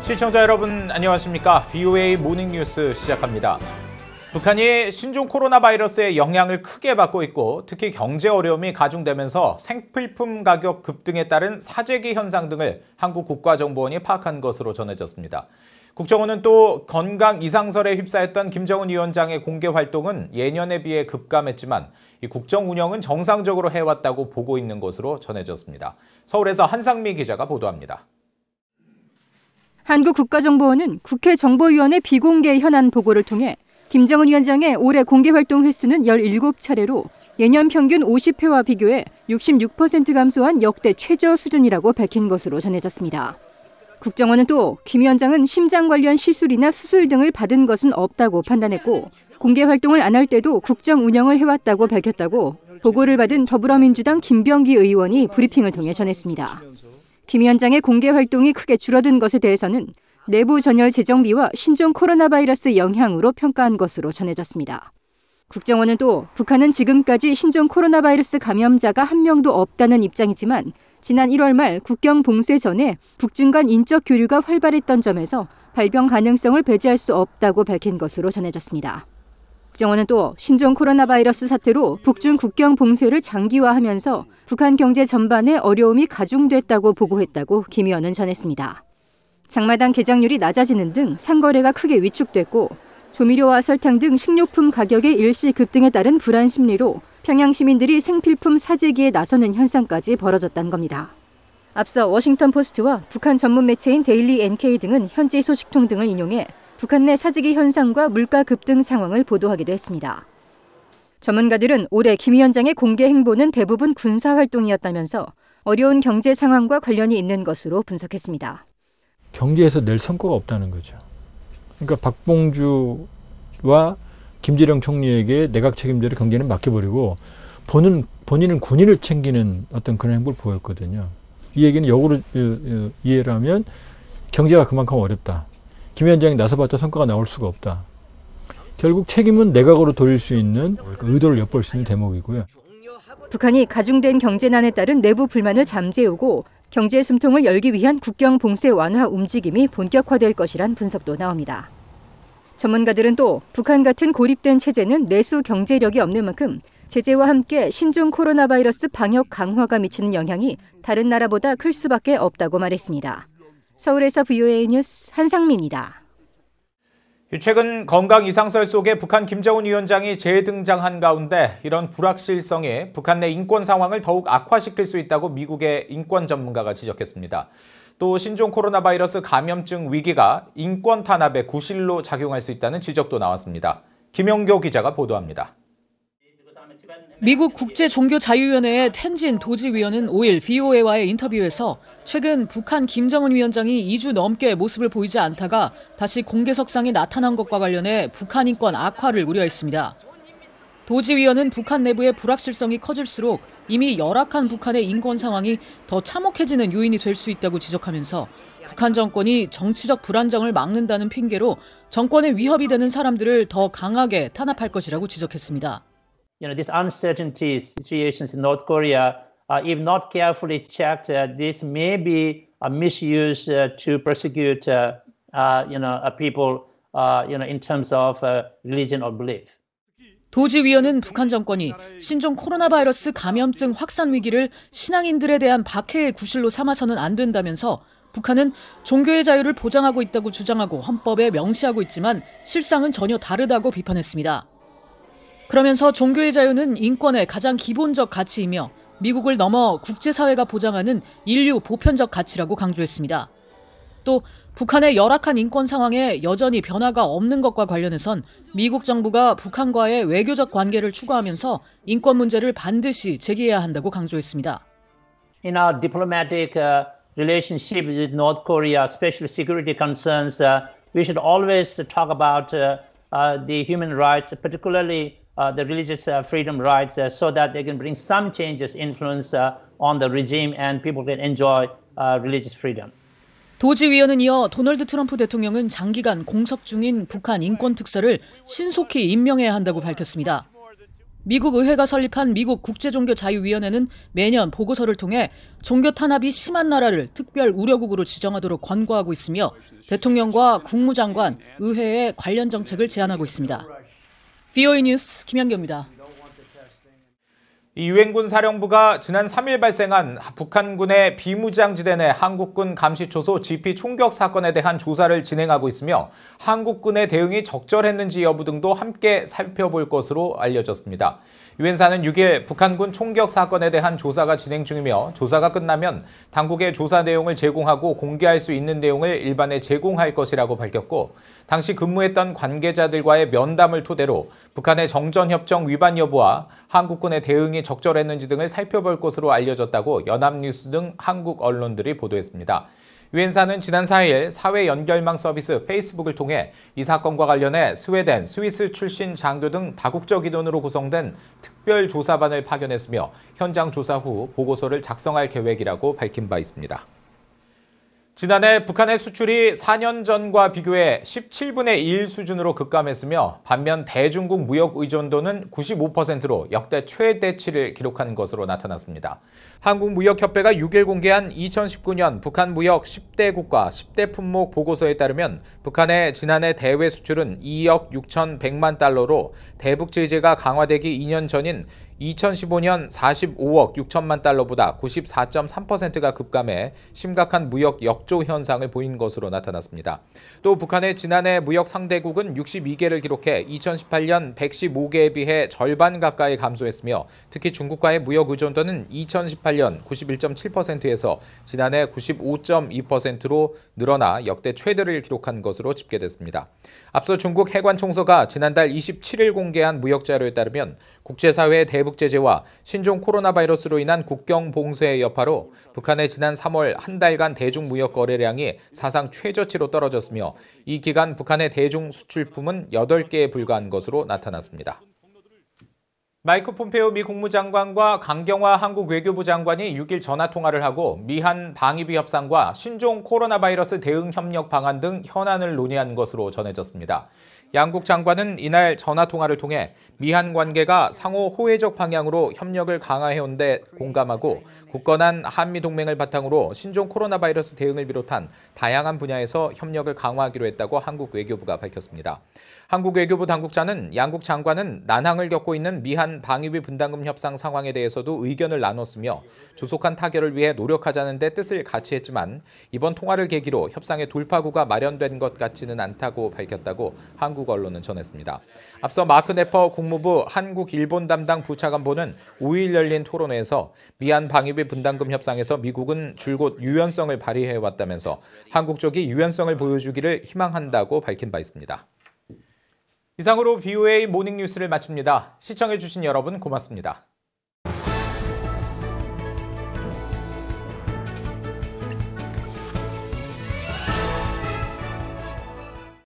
시청자 여러분 안녕하십니까? VOA 모닝뉴스 시작합니다. 북한이 신종 코로나 바이러스의 영향을 크게 받고 있고 특히 경제 어려움이 가중되면서 생필품 가격 급등에 따른 사재기 현상 등을 한국 국가정보원이 파악한 것으로 전해졌습니다. 국정원은 또 건강 이상설에 휩싸였던 김정은 위원장의 공개 활동은 예년에 비해 급감했지만 이 국정 운영은 정상적으로 해왔다고 보고 있는 것으로 전해졌습니다. 서울에서 한상미 기자가 보도합니다. 한국 국가정보원은 국회 정보위원회 비공개 현안 보고를 통해 김정은 위원장의 올해 공개 활동 횟수는 17차례로 예년 평균 50회와 비교해 66% 감소한 역대 최저 수준이라고 밝힌 것으로 전해졌습니다. 국정원은 또 김 위원장은 심장 관련 시술이나 수술 등을 받은 것은 없다고 판단했고 공개 활동을 안 할 때도 국정 운영을 해왔다고 밝혔다고 보고를 받은 더불어민주당 김병기 의원이 브리핑을 통해 전했습니다. 김 위원장의 공개 활동이 크게 줄어든 것에 대해서는 내부 전열 재정비와 신종 코로나 바이러스 영향으로 평가한 것으로 전해졌습니다. 국정원은 또 북한은 지금까지 신종 코로나 바이러스 감염자가 한 명도 없다는 입장이지만 지난 1월 말 국경 봉쇄 전에 북중 간 인적 교류가 활발했던 점에서 발병 가능성을 배제할 수 없다고 밝힌 것으로 전해졌습니다. 국정원은 또 신종 코로나 바이러스 사태로 북중 국경 봉쇄를 장기화하면서 북한 경제 전반에 어려움이 가중됐다고 보고했다고 김 의원은 전했습니다. 장마당 개장률이 낮아지는 등 상거래가 크게 위축됐고 조미료와 설탕 등 식료품 가격의 일시 급등에 따른 불안 심리로 평양 시민들이 생필품 사재기에 나서는 현상까지 벌어졌다는 겁니다. 앞서 워싱턴 포스트와 북한 전문 매체인 데일리 NK 등은 현지 소식통 등을 인용해 북한 내 사재기 현상과 물가 급등 상황을 보도하기도 했습니다. 전문가들은 올해 김 위원장의 공개 행보는 대부분 군사 활동이었다면서 어려운 경제 상황과 관련이 있는 것으로 분석했습니다. 경제에서 낼 성과가 없다는 거죠. 그러니까 박봉주와 김재룡 총리에게 내각 책임자를 경제는 맡겨버리고 본인은 군인을 챙기는 어떤 그런 행보를 보였거든요. 이 얘기는 역으로 이해를 하면 경제가 그만큼 어렵다. 김 위원장이 나서봤자 성과가 나올 수가 없다. 결국 책임은 내각으로 돌릴 수 있는 의도를 엿볼 수 있는 대목이고요. 북한이 가중된 경제난에 따른 내부 불만을 잠재우고 경제 숨통을 열기 위한 국경 봉쇄 완화 움직임이 본격화될 것이란 분석도 나옵니다. 전문가들은 또 북한 같은 고립된 체제는 내수 경제력이 없는 만큼 제재와 함께 신종 코로나 바이러스 방역 강화가 미치는 영향이 다른 나라보다 클 수밖에 없다고 말했습니다. 서울에서 VOA 뉴스 한상미입니다. 최근 건강 이상설 속에 북한 김정은 위원장이 재등장한 가운데 이런 불확실성이 북한 내 인권 상황을 더욱 악화시킬 수 있다고 미국의 인권 전문가가 지적했습니다. 또 신종 코로나 바이러스 감염증 위기가 인권 탄압의 구실로 작용할 수 있다는 지적도 나왔습니다. 김영교 기자가 보도합니다. 미국 국제종교자유위원회의 텐진 도지위원은 5일 VOA와의 인터뷰에서 최근 북한 김정은 위원장이 2주 넘게 모습을 보이지 않다가 다시 공개석상에 나타난 것과 관련해 북한 인권 악화를 우려했습니다. 도지위원은 북한 내부의 불확실성이 커질수록 이미 열악한 북한의 인권 상황이 더 참혹해지는 요인이 될 수 있다고 지적하면서 북한 정권이 정치적 불안정을 막는다는 핑계로 정권에 위협이 되는 사람들을 더 강하게 탄압할 것이라고 지적했습니다. This uncertainty situations in North Korea, if not carefully checked, this may be misused to persecute, people, in terms of religion or belief. 도지위원은 북한 정권이 신종 코로나 바이러스 감염증 확산 위기를 신앙인들에 대한 박해의 구실로 삼아서는 안 된다면서 북한은 종교의 자유를 보장하고 있다고 주장하고 헌법에 명시하고 있지만 실상은 전혀 다르다고 비판했습니다. 그러면서 종교의 자유는 인권의 가장 기본적 가치이며 미국을 넘어 국제사회가 보장하는 인류 보편적 가치라고 강조했습니다. 또 북한의 열악한 인권 상황에 여전히 변화가 없는 것과 관련해선 미국 정부가 북한과의 외교적 관계를 추구하면서 인권 문제를 반드시 제기해야 한다고 강조했습니다. In our diplomatic relationship with North Korea, especially security concerns, we should always talk about the human rights, particularly the religious freedom rights, so that they can bring some changes, influence on the regime and people can enjoy religious freedom. 도지위원은 이어 도널드 트럼프 대통령은 장기간 공석 중인 북한 인권특사를 신속히 임명해야 한다고 밝혔습니다. 미국 의회가 설립한 미국 국제종교자유위원회는 매년 보고서를 통해 종교 탄압이 심한 나라를 특별 우려국으로 지정하도록 권고하고 있으며 대통령과 국무장관, 의회에 관련 정책을 제안하고 있습니다. VOA 뉴스 김현경입니다. 이 유엔군 사령부가 지난 3일 발생한 북한군의 비무장지대 내 한국군 감시초소 GP 총격 사건에 대한 조사를 진행하고 있으며 한국군의 대응이 적절했는지 여부 등도 함께 살펴볼 것으로 알려졌습니다. 유엔사는 6일 북한군 총격 사건에 대한 조사가 진행 중이며 조사가 끝나면 당국의 조사 내용을 제공하고 공개할 수 있는 내용을 일반에 제공할 것이라고 밝혔고 당시 근무했던 관계자들과의 면담을 토대로 북한의 정전협정 위반 여부와 한국군의 대응이 적절했는지 등을 살펴볼 것으로 알려졌다고 연합뉴스 등 한국 언론들이 보도했습니다. 유엔사는 지난 4일 사회 연결망 서비스 페이스북을 통해 이 사건과 관련해 스웨덴, 스위스 출신 장교 등 다국적 인원으로 구성된 특별조사반을 파견했으며 현장 조사 후 보고서를 작성할 계획이라고 밝힌 바 있습니다. 지난해 북한의 수출이 4년 전과 비교해 17분의 1 수준으로 급감했으며 반면 대중국 무역 의존도는 95%로 역대 최대치를 기록한 것으로 나타났습니다. 한국무역협회가 6일 공개한 2019년 북한 무역 10대 국가 10대 품목 보고서에 따르면 북한의 지난해 대외 수출은 2억 6,100만 달러로 대북 제재가 강화되기 2년 전인 2015년 45억 6천만 달러보다 94.3%가 급감해 심각한 무역 역조 현상을 보인 것으로 나타났습니다. 또 북한의 지난해 무역 상대국은 62개를 기록해 2018년 115개에 비해 절반 가까이 감소했으며 특히 중국과의 무역 의존도는 2018년 91.7%에서 지난해 95.2%로 늘어나 역대 최대를 기록한 것으로 집계됐습니다. 앞서 중국 해관총서가 지난달 27일 공개한 무역 자료에 따르면 국제사회의 대북 제재와 신종 코로나 바이러스로 인한 국경 봉쇄의 여파로 북한의 지난 3월 한 달간 대중 무역 거래량이 사상 최저치로 떨어졌으며 이 기간 북한의 대중 수출품은 8개에 불과한 것으로 나타났습니다. 마이크 폼페오 미 국무장관과 강경화 한국 외교부 장관이 6일 전화통화를 하고 미한 방위비 협상과 신종 코로나 바이러스 대응 협력 방안 등 현안을 논의한 것으로 전해졌습니다. 양국 장관은 이날 전화통화를 통해 미한 관계가 상호 호혜적 방향으로 협력을 강화해온 데 공감하고 굳건한 한미동맹을 바탕으로 신종 코로나 바이러스 대응을 비롯한 다양한 분야에서 협력을 강화하기로 했다고 한국 외교부가 밝혔습니다. 한국 외교부 당국자는 양국 장관은 난항을 겪고 있는 미한 방위비 분담금 협상 상황에 대해서도 의견을 나눴으며 조속한 타결을 위해 노력하자는 데 뜻을 같이 했지만 이번 통화를 계기로 협상의 돌파구가 마련된 것 같지는 않다고 밝혔다고 한국 언론은 전했습니다. 앞서 마크 네퍼 국무부 한국-일본 담당 부차관보는 5일 열린 토론회에서 미한 방위비 분담금 협상에서 미국은 줄곧 유연성을 발휘해왔다면서 한국 쪽이 유연성을 보여주기를 희망한다고 밝힌 바 있습니다. 이상으로 VOA 모닝뉴스를 마칩니다. 시청해주신 여러분 고맙습니다.